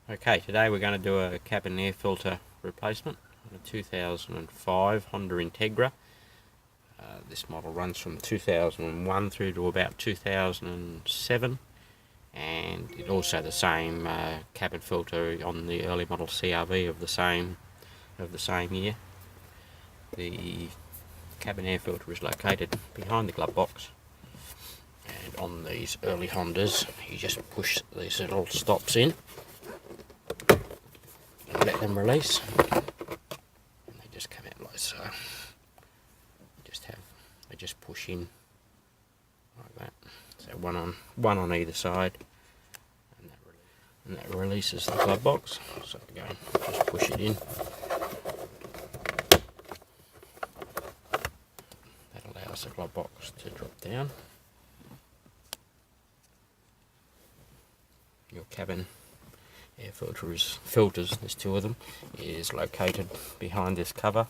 Okay, today we're going to do a cabin air filter replacement on a 2005 Honda Integra. This model runs from 2001 through to about 2007, and it also the same cabin filter on the early model CRV of the same year. The cabin air filter is located behind the glove box, and on these early Hondas you just push these little stops in and let them release, and they just come out like so. They just push in like that. So one on either side, and that releases the glove box. So again, just push it in. That allows the glove box to drop down. Your cabin air filters, there's two of them, is located behind this cover.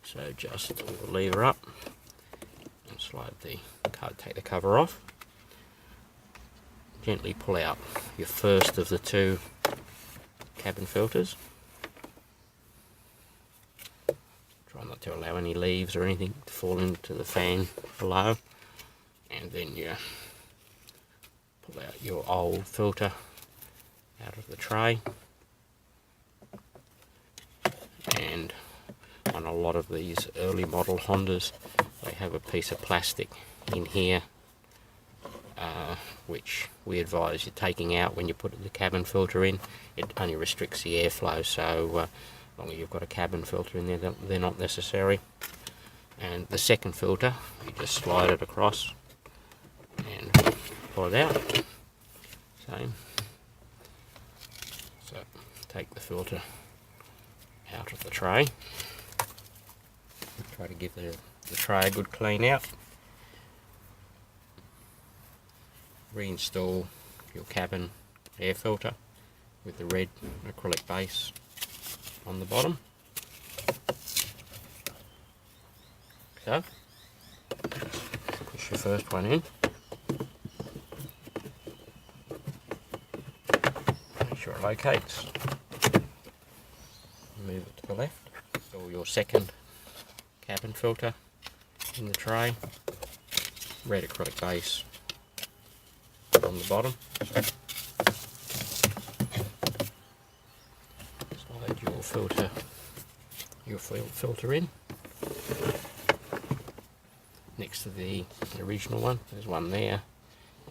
So just lever up and slide take the cover off. Gently pull out your first of the two cabin filters. Try not to allow any leaves or anything to fall into the fan below, and then you pull out your old filter out of the tray. And on a lot of these early model Hondas, they have a piece of plastic in here, which we advise you taking out when you put the cabin filter in. It only restricts the airflow, so as long as you've got a cabin filter in there, they're not necessary. And the second filter, you just slide it across and pull it out. Same. So take the filter out of the tray. Try to give the tray a good clean out. Reinstall your cabin air filter with the red acrylic base on the bottom. So, push your first one in. Make sure it locates. Move it to the left. Install your second cabin filter in the tray. Red acrylic base on the bottom. Slide your filter in next to the original one. There's one there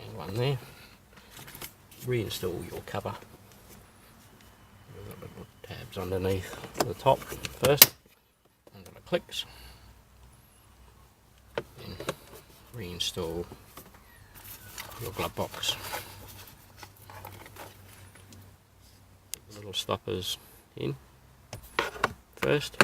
and one there. Reinstall your cover. You've got little tabs underneath the top first, until it clicks. Then reinstall your glove box. Put the little stoppers in first.